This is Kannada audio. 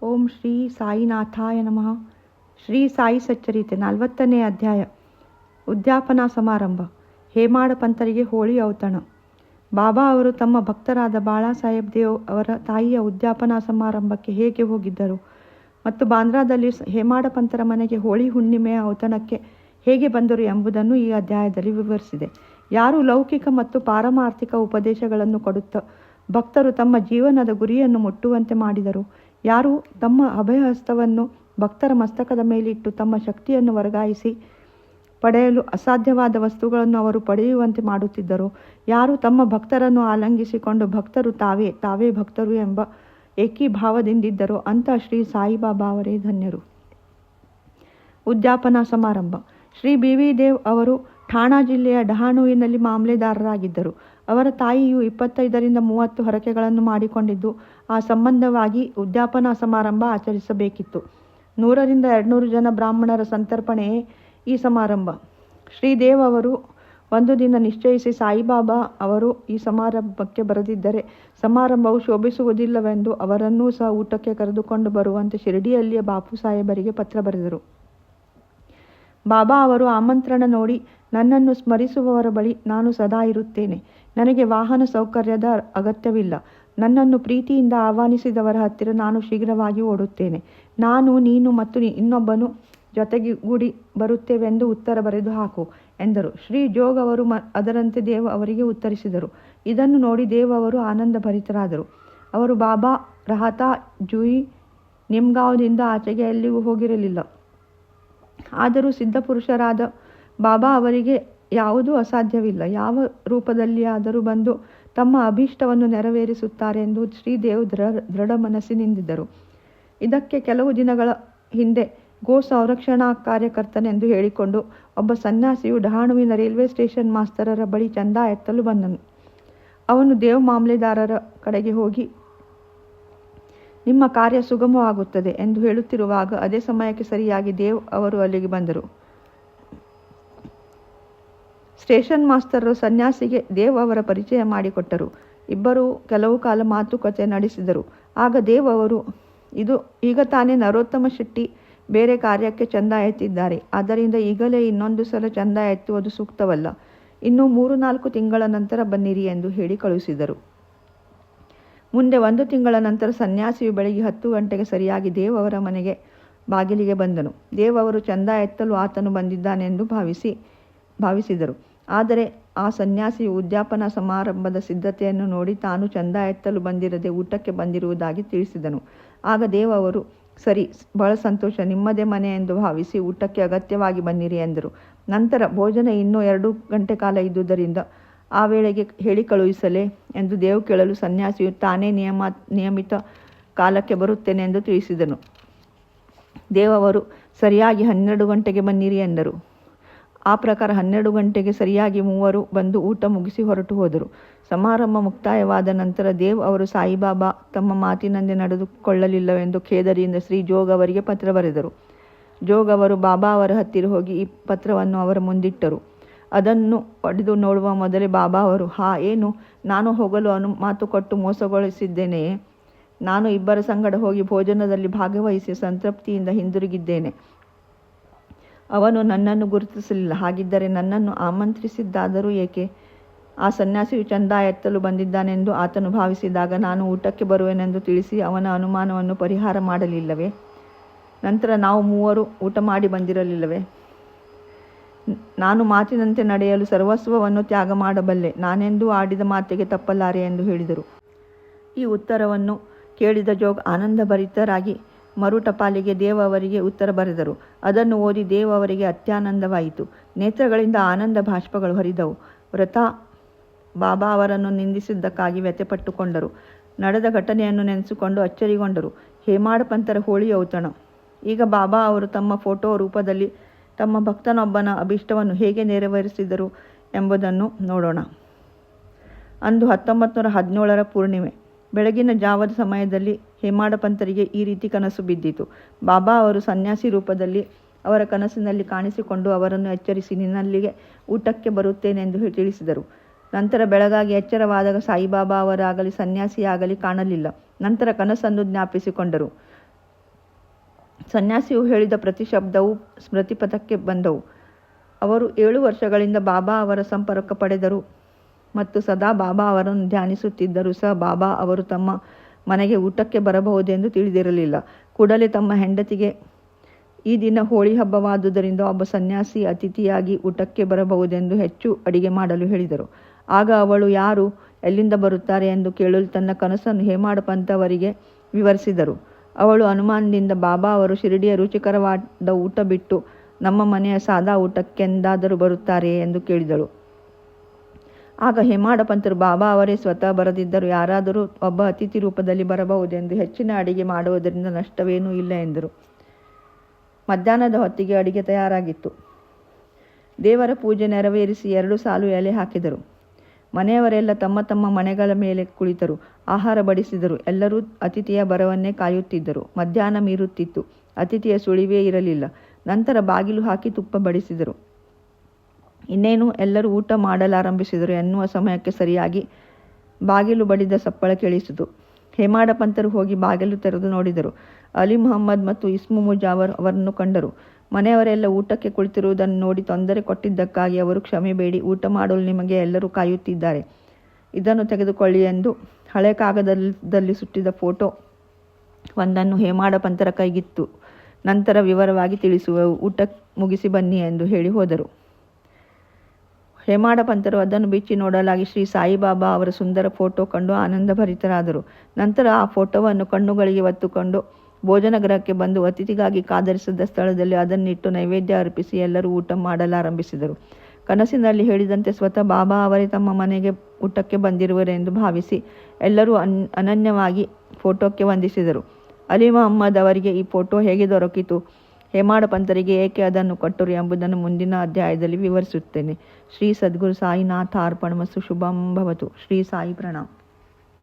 ಓಂ ಶ್ರೀ ಸಾಯಿನಾಥಾಯ ನಮಃ. ಶ್ರೀ ಸಾಯಿ ಸಚ್ಚರಿತೆ 40ನೇ ಅಧ್ಯಾಯ. ಉದ್ಯಾಪನಾ ಸಮಾರಂಭ. ಹೇಮಾಡ ಪಂತರಿಗೆ ಹೋಳಿ ಔತಣ. ಬಾಬಾ ಅವರು ತಮ್ಮ ಭಕ್ತರಾದ ಬಾಳಾ ಸಾಹೇಬ್ ದೇವ್ ಅವರ ತಾಯಿಯ ಉದ್ಯಾಪನಾ ಸಮಾರಂಭಕ್ಕೆ ಹೇಗೆ ಹೋಗಿದ್ದರು ಮತ್ತು ಬಾಂದ್ರಾದಲ್ಲಿ ಹೇಮಾಡ ಪಂತರ ಮನೆಗೆ ಹೋಳಿ ಹುಣ್ಣಿಮೆಯ ಔತಣಕ್ಕೆ ಹೇಗೆ ಬಂದರು ಎಂಬುದನ್ನು ಈ ಅಧ್ಯಾಯದಲ್ಲಿ ವಿವರಿಸಿದೆ. ಯಾರು ಲೌಕಿಕ ಮತ್ತು ಪಾರಮಾರ್ಥಿಕ ಉಪದೇಶಗಳನ್ನು ಕೊಡುತ್ತಾ ಭಕ್ತರು ತಮ್ಮ ಜೀವನದ ಗುರಿಯನ್ನು ಮುಟ್ಟುವಂತೆ ಮಾಡಿದರು, ಯಾರು ತಮ್ಮ ಅಭಯಹಸ್ತವನ್ನು ಭಕ್ತರ ಮಸ್ತಕದ ಮೇಲಿಟ್ಟು ತಮ್ಮ ಶಕ್ತಿಯನ್ನು ವರ್ಗಾಯಿಸಿ ಪಡೆಯಲು ಅಸಾಧ್ಯವಾದ ವಸ್ತುಗಳನ್ನು ಅವರು ಪಡೆಯುವಂತೆ ಮಾಡುತ್ತಿದ್ದರು, ಯಾರು ತಮ್ಮ ಭಕ್ತರನ್ನು ಆಲಂಗಿಸಿಕೊಂಡು ಭಕ್ತರು ತಾವೇ ಭಕ್ತರು ಎಂಬ ಏಕೀಭಾವದಿಂದಿದ್ದರು, ಅಂತ ಶ್ರೀ ಸಾಯಿಬಾಬಾ ಅವರೇ ಧನ್ಯರು. ಉದ್ಯಾಪನಾ ಸಮಾರಂಭ. ಶ್ರೀ ಬಿ ವಿ ದೇವ್ ಅವರು ಠಾಣಾ ಜಿಲ್ಲೆಯ ಡಹಾಣುವಿನಲ್ಲಿ ಮಾಮಲೆದಾರರಾಗಿದ್ದರು. ಅವರ ತಾಯಿಯು 25ರಿಂದ 30 ಹರಕೆಗಳನ್ನು ಮಾಡಿಕೊಂಡಿದ್ದು ಆ ಸಂಬಂಧವಾಗಿ ಉದ್ಯಾಪನಾ ಸಮಾರಂಭ ಆಚರಿಸಬೇಕಿತ್ತು. 100ರಿಂದ 200 ಜನ ಬ್ರಾಹ್ಮಣರ ಸಂತರ್ಪಣೆಯೇ ಈ ಸಮಾರಂಭ. ಶ್ರೀದೇವ್ ಅವರು ಒಂದು ದಿನ ನಿಶ್ಚಯಿಸಿ ಸಾಯಿಬಾಬಾ ಅವರು ಈ ಸಮಾರಂಭಕ್ಕೆ ಬರದಿದ್ದರೆ ಸಮಾರಂಭವು ಶೋಭಿಸುವುದಿಲ್ಲವೆಂದು ಅವರನ್ನೂ ಸಹ ಊಟಕ್ಕೆ ಕರೆದುಕೊಂಡು ಬರುವಂತೆ ಶಿರಡಿಯಲ್ಲಿಯ ಬಾಪು ಸಾಹೇಬರಿಗೆ ಪತ್ರ ಬರೆದರು. ಬಾಬಾ ಅವರು ಆಮಂತ್ರಣ ನೋಡಿ, ನನ್ನನ್ನು ಸ್ಮರಿಸುವವರ ಬಳಿ ನಾನು ಸದಾ ಇರುತ್ತೇನೆ, ನನಗೆ ವಾಹನ ಸೌಕರ್ಯದ ಅಗತ್ಯವಿಲ್ಲ, ನನ್ನನ್ನು ಪ್ರೀತಿಯಿಂದ ಆಹ್ವಾನಿಸಿದವರ ಹತ್ತಿರ ನಾನು ಶೀಘ್ರವಾಗಿ ಓಡುತ್ತೇನೆ, ನಾನು ನೀನು ಮತ್ತು ಇನ್ನೊಬ್ಬನು ಜೊತೆಗೂಡಿ ಬರುತ್ತೇವೆಂದು ಉತ್ತರ ಬರೆದು ಹಾಕು ಎಂದರು. ಶ್ರೀ ಜೋಗ್ ಅವರು ಅದರಂತೆ ದೇವ್ ಅವರಿಗೆ ಉತ್ತರಿಸಿದರು. ಇದನ್ನು ನೋಡಿ ದೇವ್ ಅವರು ಆನಂದ ಭರಿತರಾದರು. ಅವರು ಬಾಬಾ ರಹತಾ ಜೂಯಿ ನಿಮ್ಗಾಂವ್ದಿಂದ ಆಚೆಗೆ ಎಲ್ಲಿಗೂ ಹೋಗಿರಲಿಲ್ಲ. ಆದರೂ ಸಿದ್ಧಪುರುಷರಾದ ಬಾಬಾ ಅವರಿಗೆ ಯಾವುದೂ ಅಸಾಧ್ಯವಿಲ್ಲ, ಯಾವ ರೂಪದಲ್ಲಿಯಾದರೂ ಬಂದು ತಮ್ಮ ಅಭೀಷ್ಟವನ್ನು ನೆರವೇರಿಸುತ್ತಾರೆ ಎಂದು ಶ್ರೀದೇವ್ ದೃಢ ಮನಸ್ಸಿನಿಂದಿದ್ದರು. ಇದಕ್ಕೆ ಕೆಲವು ದಿನಗಳ ಹಿಂದೆ ಗೋ ಸಂರಕ್ಷಣಾ ಕಾರ್ಯಕರ್ತನೆಂದು ಹೇಳಿಕೊಂಡು ಒಬ್ಬ ಸನ್ಯಾಸಿಯು ಡಹಾಣುವಿನ ರೈಲ್ವೆ ಸ್ಟೇಷನ್ ಮಾಸ್ತರರ ಬಳಿ ಚಂದ ಎತ್ತಲು ಬಂದನು. ಅವನು ದೇವ್ ಮಾಮಲೆದಾರರ ಕಡೆಗೆ ಹೋಗಿ, ನಿಮ್ಮ ಕಾರ್ಯ ಸುಗಮವಾಗುತ್ತದೆ ಎಂದು ಹೇಳುತ್ತಿರುವಾಗ ಅದೇ ಸಮಯಕ್ಕೆ ಸರಿಯಾಗಿ ದೇವ್ ಅವರು ಅಲ್ಲಿಗೆ ಬಂದರು. ಸ್ಟೇಷನ್ ಮಾಸ್ತರರು ಸನ್ಯಾಸಿಗೆ ದೇವ್ ಅವರ ಪರಿಚಯ ಮಾಡಿಕೊಟ್ಟರು. ಇಬ್ಬರೂ ಕೆಲವು ಕಾಲ ಮಾತುಕತೆ ನಡೆಸಿದರು. ಆಗ ದೇವ್ ಅವರು, ಈಗ ತಾನೇ ನರೋತ್ತಮ ಶೆಟ್ಟಿ ಬೇರೆ ಕಾರ್ಯಕ್ಕೆ ಚಂದ ಎತ್ತಿದ್ದಾರೆ, ಆದ್ದರಿಂದ ಈಗಲೇ ಇನ್ನೊಂದು ಸಲ ಚಂದ ಎತ್ತುವುದು ಸೂಕ್ತವಲ್ಲ, ಇನ್ನೂ 3-4 ತಿಂಗಳ ನಂತರ ಬನ್ನಿರಿ ಎಂದು ಹೇಳಿ ಕಳುಹಿಸಿದರು. ಮುಂದೆ 1 ತಿಂಗಳ ನಂತರ ಸನ್ಯಾಸಿಯು ಬೆಳಗ್ಗೆ 10 ಗಂಟೆಗೆ ಸರಿಯಾಗಿ ದೇವ್ ಅವರ ಮನೆಗೆ ಬಾಗಿಲಿಗೆ ಬಂದನು. ದೇವ್ ಅವರು ಚಂದ ಎತ್ತಲು ಆತನು ಬಂದಿದ್ದಾನೆಂದು ಭಾವಿಸಿದರು. ಆದರೆ ಆ ಸನ್ಯಾಸಿಯು ಉದ್ಯಾಪನಾ ಸಮಾರಂಭದ ಸಿದ್ಧತೆಯನ್ನು ನೋಡಿ ತಾನು ಚಂದ ಎತ್ತಲು ಬಂದಿರದೆ ಊಟಕ್ಕೆ ಬಂದಿರುವುದಾಗಿ ತಿಳಿಸಿದನು. ಆಗ ದೇವ್ ಅವರು, ಸರಿ, ಬಹಳ ಸಂತೋಷ, ನಿಮ್ಮದೇ ಮನೆ ಎಂದು ಭಾವಿಸಿ ಊಟಕ್ಕೆ ಅಗತ್ಯವಾಗಿ ಬನ್ನಿರಿ ಎಂದರು. ನಂತರ ಭೋಜನ ಇನ್ನೂ 2 ಗಂಟೆ ಕಾಲ ಇದ್ದುದರಿಂದ ಆ ವೇಳೆಗೆ ಹೇಳಿ ಕಳುಹಿಸಲೇ ಎಂದು ದೇವ್ ಕೇಳಲು ಸನ್ಯಾಸಿಯು ತಾನೇ ನಿಯಮಿತ ಕಾಲಕ್ಕೆ ಬರುತ್ತೇನೆ ಎಂದು ತಿಳಿಸಿದನು. ದೇವ್ ಅವರು ಸರಿಯಾಗಿ 12 ಗಂಟೆಗೆ ಬನ್ನಿರಿ ಎಂದರು. ಆ ಪ್ರಕಾರ 12 ಗಂಟೆಗೆ ಸರಿಯಾಗಿ ಮೂವರು ಬಂದು ಊಟ ಮುಗಿಸಿ ಹೊರಟು ಹೋದರು. ಸಮಾರಂಭ ಮುಕ್ತಾಯವಾದ ನಂತರ ದೇವ್ ಅವರು ಸಾಯಿಬಾಬಾ ತಮ್ಮ ಮಾತಿನಂತೆ ನಡೆದುಕೊಳ್ಳಲಿಲ್ಲವೆಂದು ಖೇದರಿಯಿಂದ ಶ್ರೀ ಜೋಗ್ ಅವರಿಗೆ ಪತ್ರ ಬರೆದರು. ಜೋಗ್ ಅವರು ಬಾಬಾ ಅವರ ಹತ್ತಿರ ಹೋಗಿ ಈ ಪತ್ರವನ್ನು ಅವರ ಮುಂದಿಟ್ಟರು. ಅದನ್ನು ಒಡೆದು ನೋಡುವ ಮೊದಲೇ ಬಾಬಾ ಅವರು, ಏನು, ನಾನು ಹೋಗಲು ಮಾತು ಕೊಟ್ಟು ಮೋಸಗೊಳಿಸಿದ್ದೇನೆಯೇ? ನಾನು ಇಬ್ಬರ ಸಂಗಡ ಹೋಗಿ ಭೋಜನದಲ್ಲಿ ಭಾಗವಹಿಸಿ ಸಂತೃಪ್ತಿಯಿಂದ ಹಿಂದಿರುಗಿದ್ದೇನೆ. ಅವನು ನನ್ನನ್ನು ಗುರುತಿಸಲಿಲ್ಲ, ಹಾಗಿದ್ದರೆ ನನ್ನನ್ನು ಆಮಂತ್ರಿಸಿದ್ದಾದರೂ ಏಕೆ? ಆ ಸನ್ಯಾಸಿಯು ಚಂದ ಎತ್ತಲು ಬಂದಿದ್ದಾನೆಂದು ಆತನು ಭಾವಿಸಿದಾಗ ನಾನು ಊಟಕ್ಕೆ ಬರುವೆನೆಂದು ತಿಳಿಸಿ ಅವನ ಅನುಮಾನವನ್ನು ಪರಿಹಾರ ಮಾಡಲಿಲ್ಲವೇ? ನಂತರ ನಾವು ಮೂವರು ಊಟ ಮಾಡಿ ಬಂದಿರಲಿಲ್ಲವೇ? ನಾನು ಮಾತಿನಂತೆ ನಡೆಯಲು ಸರ್ವಸ್ವವನ್ನು ತ್ಯಾಗ ಮಾಡಬಲ್ಲೆ, ನಾನೆಂದೂ ಆಡಿದ ಮಾತಿಗೆ ತಪ್ಪಲಾರೆ ಎಂದು ಹೇಳಿದರು. ಈ ಉತ್ತರವನ್ನು ಕೇಳಿದ ಜೋಗ್ ಆನಂದಭರಿತರಾಗಿ ಮರು ಟಪಾಲಿಗೆ ದೇವ್ ಅವರಿಗೆ ಉತ್ತರ ಬರೆದರು. ಅದನ್ನು ಓದಿ ದೇವ್ ಅವರಿಗೆ ಅತ್ಯಾನಂದವಾಯಿತು. ನೇತ್ರಗಳಿಂದ ಆನಂದ ಬಾಷ್ಪಗಳು ಹರಿದವು. ವ್ರತಾ ಬಾಬಾ ಅವರನ್ನು ನಿಂದಿಸಿದ್ದಕ್ಕಾಗಿ ವ್ಯಥೆಪಟ್ಟುಕೊಂಡರು. ನಡೆದ ಘಟನೆಯನ್ನು ನೆನೆಸಿಕೊಂಡು ಅಚ್ಚರಿಗೊಂಡರು. ಹೇಮಾಡ ಪಂತರ ಹೋಳಿ ಔತಣ. ಈಗ ಬಾಬಾ ಅವರು ತಮ್ಮ ಫೋಟೋ ರೂಪದಲ್ಲಿ ತಮ್ಮ ಭಕ್ತನೊಬ್ಬನ ಅಭೀಷ್ಟವನ್ನು ಹೇಗೆ ನೆರವೇರಿಸಿದರು ಎಂಬುದನ್ನು ನೋಡೋಣ. ಅಂದು 1917ರ ಪೂರ್ಣಿಮೆ ಬೆಳಗಿನ ಜಾವದ ಸಮಯದಲ್ಲಿ ಹೇಮಾಡ ಪಂತರಿಗೆ ಈ ರೀತಿ ಕನಸು ಬಿದ್ದಿತು. ಬಾಬಾ ಅವರು ಸನ್ಯಾಸಿ ರೂಪದಲ್ಲಿ ಅವರ ಕನಸಿನಲ್ಲಿ ಕಾಣಿಸಿಕೊಂಡು ಅವರನ್ನು ಎಚ್ಚರಿಸಿ ನಿನ್ನಲ್ಲಿಗೆ ಊಟಕ್ಕೆ ಬರುತ್ತೇನೆಂದು ತಿಳಿಸಿದರು. ನಂತರ ಬೆಳಗಾಗಿ ಎಚ್ಚರವಾದಾಗ ಸಾಯಿಬಾಬಾ ಅವರಾಗಲಿ ಸನ್ಯಾಸಿಯಾಗಲಿ ಕಾಣಲಿಲ್ಲ. ನಂತರ ಕನಸನ್ನು ಜ್ಞಾಪಿಸಿಕೊಂಡರು. ಸನ್ಯಾಸಿಯು ಹೇಳಿದ ಪ್ರತಿ ಶಬ್ದವೂ ಸ್ಮೃತಿಪಥಕ್ಕೆ ಬಂದವು. ಅವರು 7 ವರ್ಷಗಳಿಂದ ಬಾಬಾ ಅವರ ಸಂಪರ್ಕ ಪಡೆದರು ಮತ್ತು ಸದಾ ಬಾಬಾ ಅವರನ್ನು ಧ್ಯಾನಿಸುತ್ತಿದ್ದರು ಸಹ ಬಾಬಾ ಅವರು ತಮ್ಮ ಮನೆಗೆ ಊಟಕ್ಕೆ ಬರಬಹುದೆಂದು ತಿಳಿದಿರಲಿಲ್ಲ. ಕೂಡಲೇ ತಮ್ಮ ಹೆಂಡತಿಗೆ ಈ ದಿನ ಹೋಳಿ ಹಬ್ಬವಾದುದರಿಂದ ಒಬ್ಬ ಸನ್ಯಾಸಿ ಅತಿಥಿಯಾಗಿ ಊಟಕ್ಕೆ ಬರಬಹುದೆಂದು ಹೆಚ್ಚು ಅಡಿಗೆ ಮಾಡಲು ಹೇಳಿದರು. ಆಗ ಅವಳು ಯಾರು, ಎಲ್ಲಿಂದ ಬರುತ್ತಾರೆ ಎಂದು ಕೇಳಲು ತನ್ನ ಕನಸನ್ನು ಹೇಮಾಡ್ ಪಂತ್ ಅವರಿಗೆ ವಿವರಿಸಿದರು. ಅವಳು ಅನುಮಾನದಿಂದ ಬಾಬಾ ಅವರು ಶಿರಡಿಯ ರುಚಿಕರವಾದ ಊಟ ಬಿಟ್ಟು ನಮ್ಮ ಮನೆಯ ಸಾದಾ ಊಟಕ್ಕೆಂದಾದರೂ ಬರುತ್ತಾರೆಯೇ ಎಂದು ಕೇಳಿದಳು. ಆಗ ಹೇಮಾಡ ಪಂತರು ಬಾಬಾ ಅವರೇ ಸ್ವತಃ ಬರದಿದ್ದರೂ ಯಾರಾದರೂ ಒಬ್ಬ ಅತಿಥಿ ರೂಪದಲ್ಲಿ ಬರಬಹುದೆಂದು ಹೆಚ್ಚಿನ ಅಡಿಗೆ ಮಾಡುವುದರಿಂದ ನಷ್ಟವೇನೂ ಇಲ್ಲ ಎಂದರು. ಮಧ್ಯಾಹ್ನದ ಹೊತ್ತಿಗೆ ಅಡಿಗೆ ತಯಾರಾಗಿತ್ತು. ದೇವರ ಪೂಜೆ ನೆರವೇರಿಸಿ 2 ಸಾಲು ಎಲೆ ಹಾಕಿದರು. ಮನೆಯವರೆಲ್ಲ ತಮ್ಮ ತಮ್ಮ ಮನೆಗಳ ಮೇಲೆ ಕುಳಿತರು. ಆಹಾರ ಬಡಿಸಿದರು. ಎಲ್ಲರೂ ಅತಿಥಿಯ ಬರವನ್ನೇ ಕಾಯುತ್ತಿದ್ದರು. ಮಧ್ಯಾಹ್ನ ಮೀರುತ್ತಿತ್ತು. ಅತಿಥಿಯ ಸುಳಿವೇ ಇರಲಿಲ್ಲ. ನಂತರ ಬಾಗಿಲು ಹಾಕಿ ತುಪ್ಪ ಬಡಿಸಿದರು. ಇನ್ನೇನು ಎಲ್ಲರೂ ಊಟ ಮಾಡಲಾರಂಭಿಸಿದರು ಎನ್ನುವ ಸಮಯಕ್ಕೆ ಸರಿಯಾಗಿ ಬಾಗಿಲು ಬಡಿದ ಸಪ್ಪಳ ಕೇಳಿಸಿತು. ಹೇಮಾಡ ಪಂತರು ಹೋಗಿ ಬಾಗಿಲು ತೆರೆದು ನೋಡಿದರು. ಅಲಿ ಮುಹಮ್ಮದ್ ಮತ್ತು ಇಸ್ಮು ಮುಜಾವರ್ ಅವರನ್ನು ಕಂಡರು. ಮನೆಯವರೆಲ್ಲ ಊಟಕ್ಕೆ ಕುಳಿತಿರುವುದನ್ನು ನೋಡಿ ತೊಂದರೆ ಕೊಟ್ಟಿದ್ದಕ್ಕಾಗಿ ಅವರು ಕ್ಷಮೆ ಬೇಡಿ, ಊಟ ಮಾಡಲು ನಿಮಗೆ ಎಲ್ಲರೂ ಕಾಯುತ್ತಿದ್ದಾರೆ, ಇದನ್ನು ತೆಗೆದುಕೊಳ್ಳಿ ಎಂದು ಹಳೆ ಕಾಗದದಲ್ಲಿ ಸುಟ್ಟಿದ ಫೋಟೋ ಒಂದನ್ನು ಹೇಮಾಡ ಪಂತರ ಕೈಗಿತ್ತು. ನಂತರ ವಿವರವಾಗಿ ತಿಳಿಸುವೆವು, ಊಟ ಮುಗಿಸಿ ಬನ್ನಿ ಎಂದು ಹೇಳಿ ಹೋದರು. ಹೇಮಾಡ ಪಂತರು ಅದನ್ನು ಬಿಚ್ಚಿ ನೋಡಲಾಗಿ ಶ್ರೀ ಸಾಯಿಬಾಬಾ ಅವರ ಸುಂದರ ಫೋಟೋ ಕಂಡು ಆನಂದಭರಿತರಾದರು. ನಂತರ ಆ ಫೋಟೋವನ್ನು ಕಣ್ಣುಗಳಿಗೆ ಒತ್ತುಕೊಂಡು ಭೋಜನ ಗೃಹಕ್ಕೆ ಬಂದು ಅತಿಥಿಗಾಗಿ ಕಾದರಿಸಿದ ಸ್ಥಳದಲ್ಲಿ ಅದನ್ನಿಟ್ಟು ನೈವೇದ್ಯ ಅರ್ಪಿಸಿ ಎಲ್ಲರೂ ಊಟ ಮಾಡಲಾರಂಭಿಸಿದರು. ಕನಸಿನಲ್ಲಿ ಹೇಳಿದಂತೆ ಸ್ವತಃ ಬಾಬಾ ಅವರೇ ತಮ್ಮ ಮನೆಗೆ ಊಟಕ್ಕೆ ಬಂದಿರುವರೆಂದು ಭಾವಿಸಿ ಎಲ್ಲರೂ ಅನನ್ಯವಾಗಿ ಫೋಟೋಕ್ಕೆ ವಂದಿಸಿದರು. ಅಲಿ ಮೊಹಮ್ಮದ್ ಅವರಿಗೆ ಈ ಫೋಟೋ ಹೇಗೆ ದೊರಕಿತು, ಹೇಮಾಡ ಪಂತರಿಗೆ ಏಕೆ ಅದನ್ನು ಕೊಟ್ಟರು ಎಂಬುದನ್ನು ಮುಂದಿನ ಅಧ್ಯಾಯದಲ್ಲಿ ವಿವರಿಸುತ್ತೇನೆ. ಶ್ರೀ ಸದ್ಗುರು ಸಾಯಿನಾಥ ಅರ್ಪಣಮಸ್ತು. ಶುಭಂ ಭವತು. ಶ್ರೀ ಸಾಯಿ ಪ್ರಣಾಮ್.